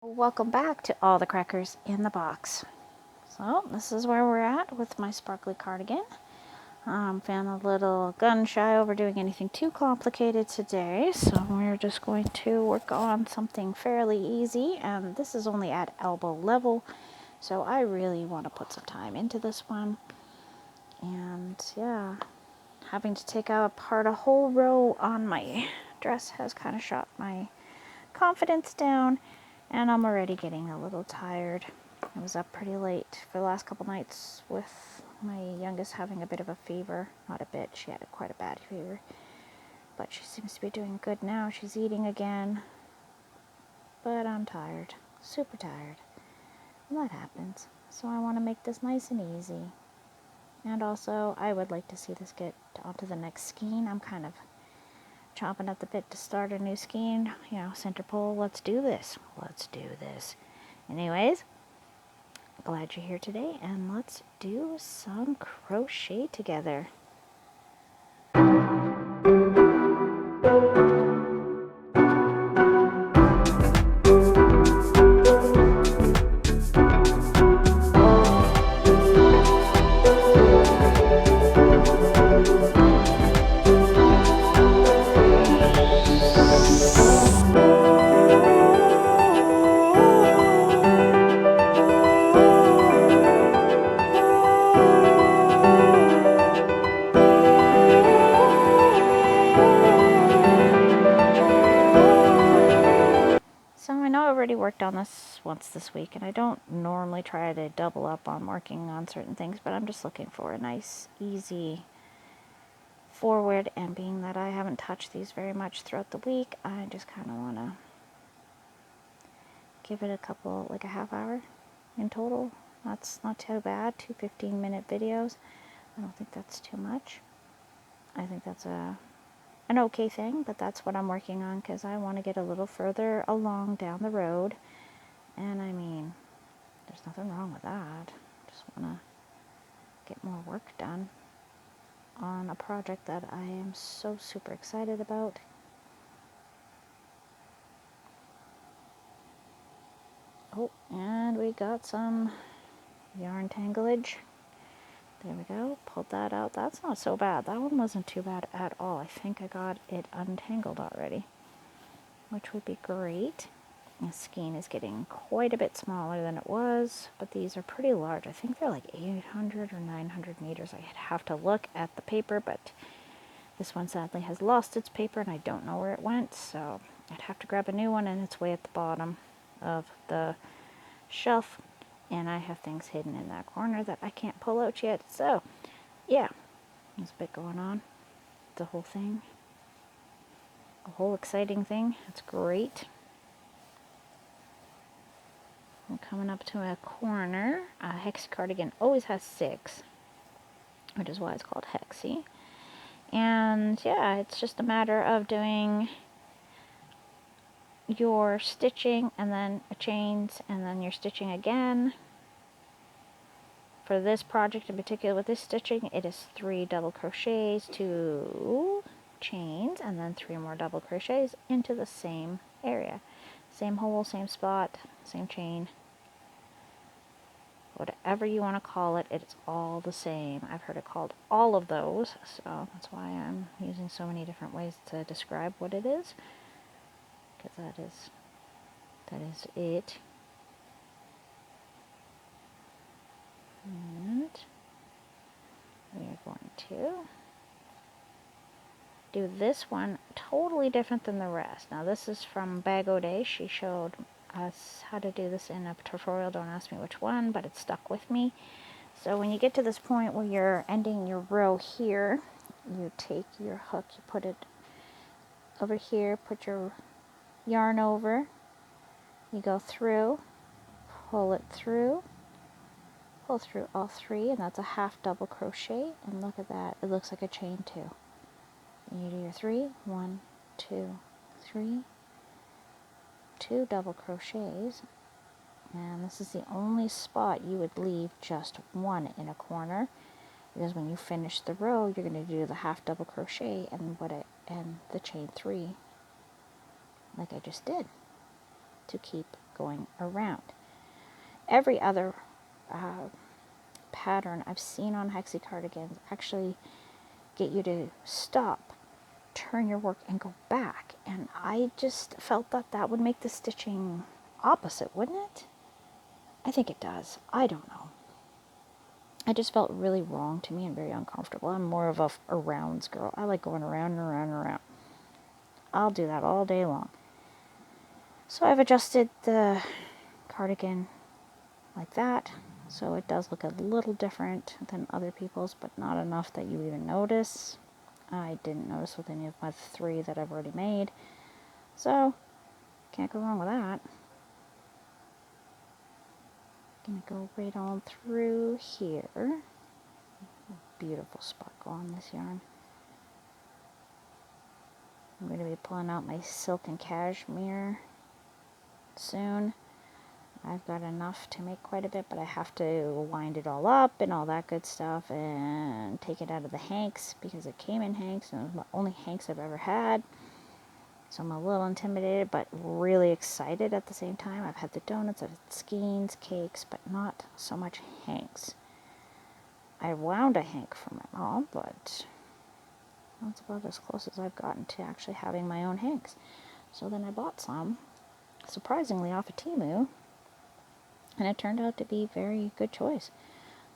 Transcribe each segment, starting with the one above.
Welcome back to All the Crackers in the Box. So this is where we're at with my sparkly cardigan. Feeling a little gun shy over doing anything too complicated today, so we're just going to work on something fairly easy, and this is only at elbow level, so I really want to put some time into this one. And yeah, having to take apart a whole row on my dress has kind of shot my confidence down, and I'm already getting a little tired. I was up pretty late for the last couple nights with my youngest having a bit of a fever. Not a bit, she had quite a bad fever. But she seems to be doing good now. She's eating again. But I'm tired. Super tired. And that happens. So I want to make this nice and easy. And also, I would like to see this get onto the next skein. I'm kind of chomping at the bit to start a new skein. You know, center pull, let's do this. Let's do this. Anyways, glad you're here today, and let's do some crochet together. Worked on this once this week, and I don't normally try to double up on working on certain things, but I'm just looking for a nice easy forward, and being that I haven't touched these very much throughout the week, I just kind of want to give it a couple, like a half hour in total. That's not too bad. 2 15-minute videos. I don't think that's too much. I think that's an okay thing, but that's what I'm working on because I want to get a little further along down the road. And I mean, there's nothing wrong with that. Just want to get more work done on a project that I am so super excited about. Oh, and we got some yarn tanglage. There we go. Pulled that out. That's not so bad. That one wasn't too bad at all. I think I got it untangled already, which would be great. The skein is getting quite a bit smaller than it was, but these are pretty large. I think they're like 800 or 900 meters. I'd have to look at the paper, but this one sadly has lost its paper and I don't know where it went, so I'd have to grab a new one, and it's way at the bottom of the shelf, and I have things hidden in that corner that I can't pull out yet. So yeah, there's a bit going on. The whole thing, a whole exciting thing. It's great. We're coming up to a corner. Hexie cardigan always has 6, which is why it's called Hexie. And yeah, it's just a matter of doing your stitching and then chains, and then you're stitching again. For this project in particular, with this stitching, it is 3 double crochets, 2 chains, and then 3 more double crochets into the same area. Same hole, same spot, same chain. Whatever you want to call it, it's all the same. I've heard it called all of those, so that's why I'm using so many different ways to describe what it is, because that is it. And we are going to do this one totally different than the rest. Now this is from Bag O'Day. She showed us how to do this in a tutorial. Don't ask me which one, but it stuck with me. So when you get to this point where you're ending your row here, you take your hook, you put it over here, put your yarn over, you go through, pull it through, pull through all 3, and that's a half double crochet, and look at that, it looks like a chain too. You do your 3, 1, 2, 3, 2 double crochets, and this is the only spot you would leave just 1 in a corner, because when you finish the row, you're going to do the half double crochet and the chain 3, like I just did, to keep going around. Every other pattern I've seen on Hexie cardigans actually get you to stop, turn your work, and go back. And I just felt that that would make the stitching opposite, wouldn't it? I think it does. I don't know. I just felt really wrong to me and very uncomfortable. I'm more of a rounds girl. I like going around and around and around. I'll do that all day long. So I've adjusted the cardigan like that. So it does look a little different than other people's, but not enough that you even notice. I didn't notice with any of my 3 that I've already made. So, can't go wrong with that. Gonna go right on through here. Beautiful sparkle on this yarn. I'm going to be pulling out my silk and cashmere soon. I've got enough to make quite a bit, but I have to wind it all up and all that good stuff and take it out of the hanks because it came in hanks and it was the only hanks I've ever had. So I'm a little intimidated, but really excited at the same time. I've had the donuts, I've had skeins, cakes, but not so much hanks. I wound a hank for my mom, but that's about as close as I've gotten to actually having my own hanks. So then I bought some, surprisingly off of Temu, and it turned out to be a very good choice.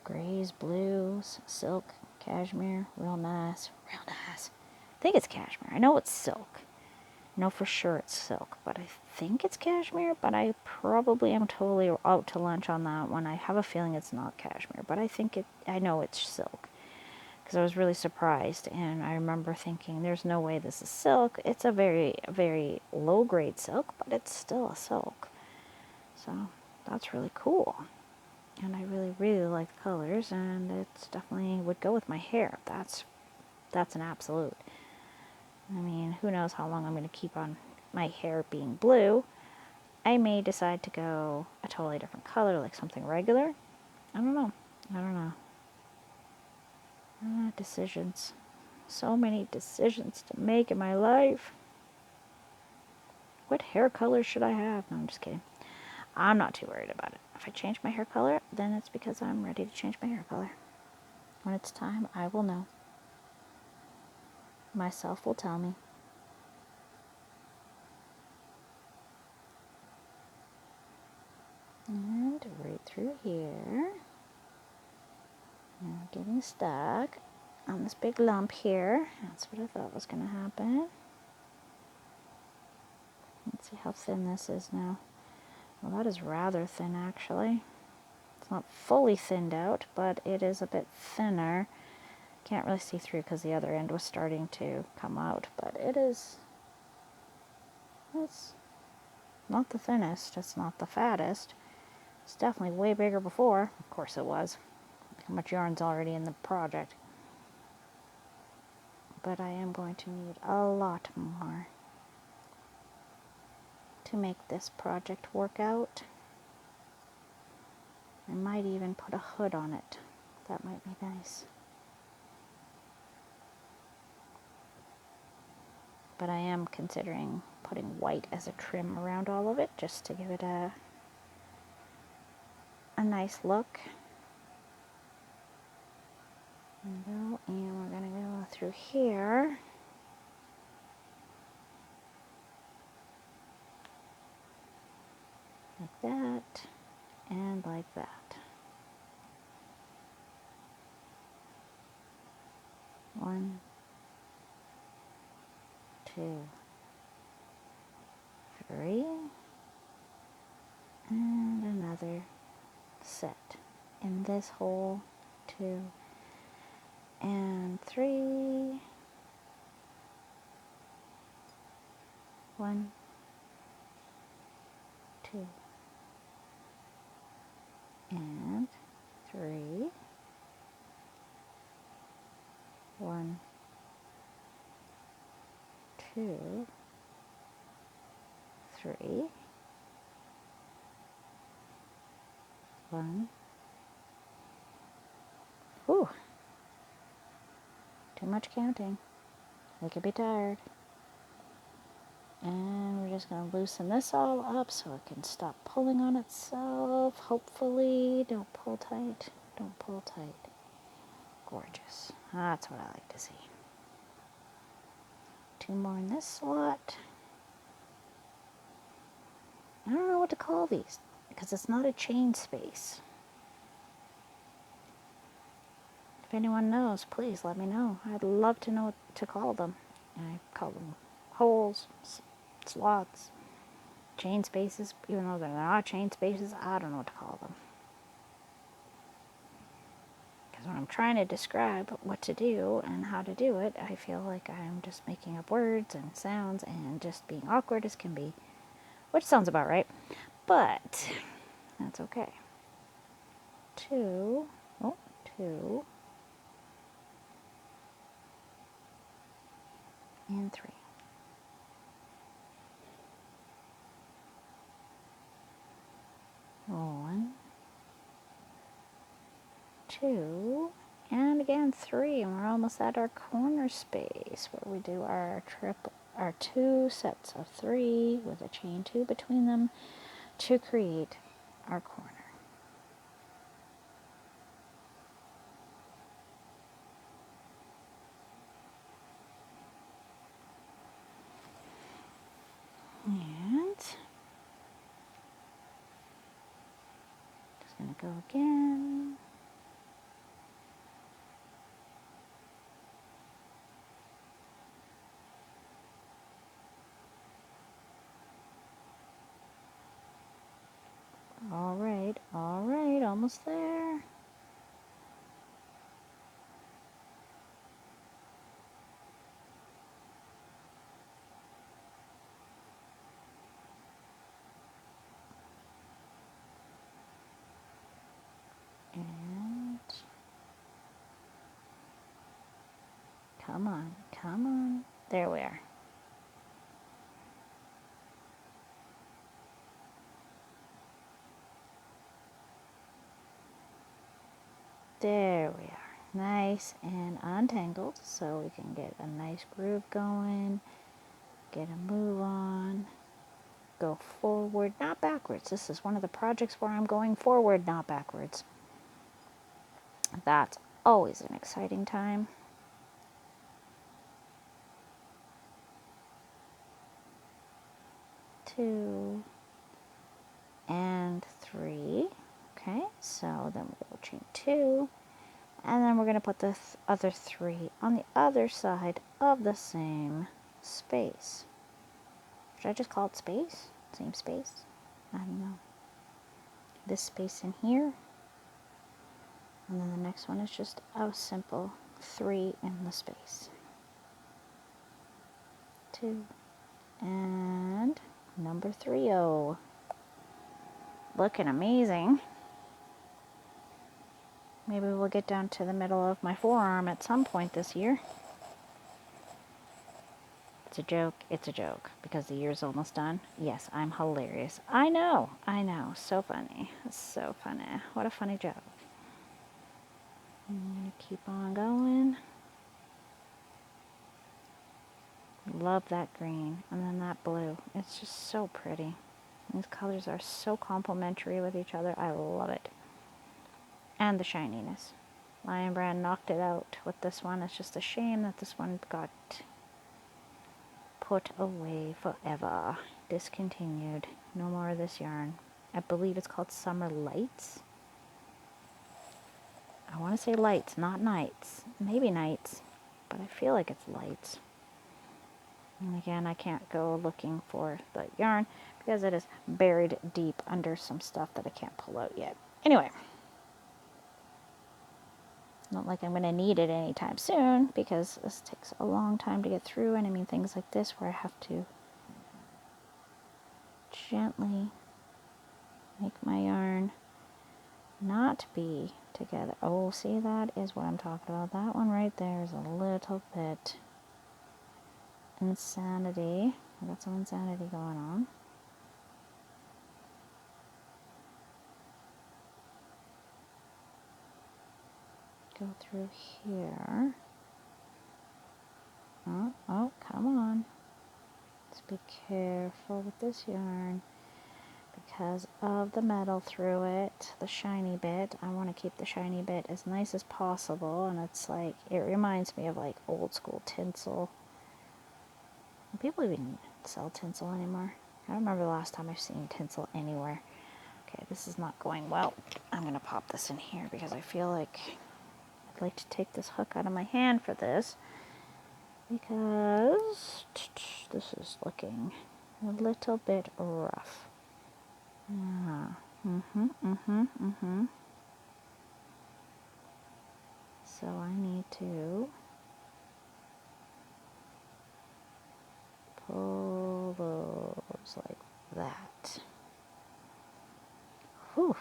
Grays, blues, silk, cashmere, real nice, real nice. I think it's cashmere. I know it's silk. I know for sure it's silk, but I think it's cashmere, but I probably am totally out to lunch on that one. I have a feeling it's not cashmere, but I know it's silk because I was really surprised, and I remember thinking there's no way this is silk. It's a very, very low grade silk, but it's still a silk. So that's really cool. And I really, really like the colors, and it's definitely would go with my hair. That's an absolute. I mean, who knows how long I'm going to keep on my hair being blue. I may decide to go a totally different color, like something regular. I don't know. Decisions. So many decisions to make in my life. What hair color should I have? No, I'm just kidding. I'm not too worried about it. If I change my hair color, then it's because I'm ready to change my hair color. When it's time, I will know. Myself will tell me. And right through here. Now getting stuck on this big lump here. That's what I thought was going to happen. Let's see how thin this is now. Well, that is rather thin actually. It's not fully thinned out, but it is a bit thinner. Can't really see through because the other end was starting to come out, but it's not the thinnest, it's not the fattest. It's definitely way bigger before. Of course it was. How much yarn's already in the project. But I am going to need a lot more to make this project work out. I might even put a hood on it. That might be nice. But I am considering putting white as a trim around all of it, just to give it a nice look. And we're going to go through here. Like that, and like that. 1, 2, 3, and another set in this hole, 2 and 3, 1, 2 and 3, 1, 2, 3, 1. Whew. Too much counting. I could be tired. And we're just going to loosen this all up so it can stop pulling on itself. Hopefully. Don't pull tight. Don't pull tight. Gorgeous. That's what I like to see. 2 more in this slot. I don't know what to call these because it's not a chain space. If anyone knows, please let me know. I'd love to know what to call them. I call them holes, slots, chain spaces, even though they're not chain spaces. I don't know what to call them. Because when I'm trying to describe what to do and how to do it, I feel like I'm just making up words and sounds and just being awkward as can be. Which sounds about right. But that's okay. 2, 2, and 3. 1, 2, and again 3, and we're almost at our corner space where we do our 2 sets of 3 with a chain 2 between them to create our corner. And just gonna go again. All right, almost there. And come on, come on. There we are. There we are. Nice and untangled, so we can get a nice groove going, get a move on, go forward, not backwards. This is one of the projects where I'm going forward, not backwards. That's always an exciting time. 2 and 3. Okay, so then we'll chain 2, and then we're going to put the other 3 on the other side of the same space. Should I just call it space? Same space? I don't know. This space in here, and then the next one is just a simple 3 in the space. 2 and number 3. Looking amazing. Maybe we'll get down to the middle of my forearm at some point this year. It's a joke. It's a joke because the year's almost done. Yes, I'm hilarious. I know. So funny. So funny. What a funny joke. I'm going to keep on going. Love that green. And then that blue. It's just so pretty. These colors are so complementary with each other. I love it. And the shininess. Lion Brand knocked it out with this one. It's just a shame that this one got put away forever. Discontinued. No more of this yarn. I believe it's called Summer Lights. I want to say lights, not nights. Maybe nights, but I feel like it's lights. And again, I can't go looking for the yarn because it is buried deep under some stuff that I can't pull out yet. Anyway, not like I'm going to need it anytime soon because this takes a long time to get through, and I mean things like this where I have to gently make my yarn not be together. Oh, see, that is what I'm talking about. That one right there is a little bit insanity. I got some insanity going on. Go through here. Oh, come on. It's Be careful with this yarn because of the metal through it, the shiny bit. I want to keep the shiny bit as nice as possible, and it's like, it reminds me of like old school tinsel. Do people even sell tinsel anymore? I don't remember the last time I've seen tinsel anywhere. Okay, this is not going well. I'm going to pop this in here because I feel like I'd like to take this hook out of my hand for this, because this is looking a little bit rough. So I need to pull those like that. Whew.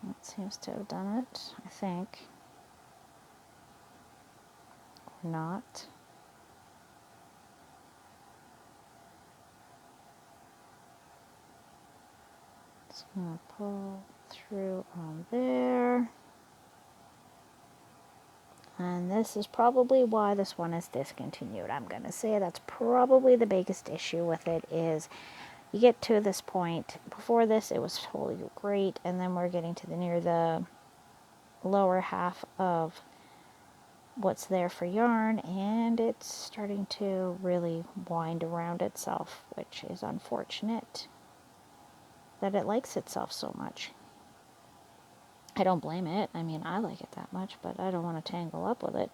That seems to have done it, I think. Or not. Just gonna pull through on there. And this is probably why this one is discontinued. I'm going to say that's probably the biggest issue with it, is you get to this point. Before this, it was totally great, and then we're getting to near the lower half of what's there for yarn, and it's starting to really wind around itself, which is unfortunate that it likes itself so much. I don't blame it. I mean, I like it that much, but I don't want to tangle up with it,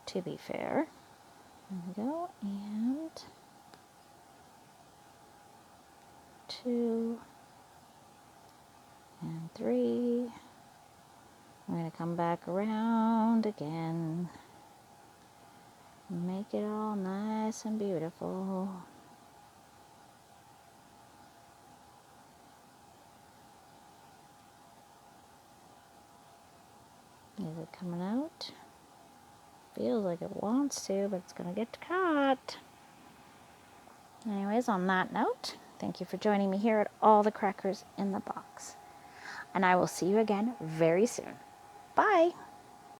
to be fair. There we go, and 2 and 3. I'm going to come back around again, make it all nice and beautiful. Is it coming out? Feels like it wants to, but it's going to get caught. Anyways, on that note, thank you for joining me here at All the Crackers in the Box. And I will see you again very soon. Bye!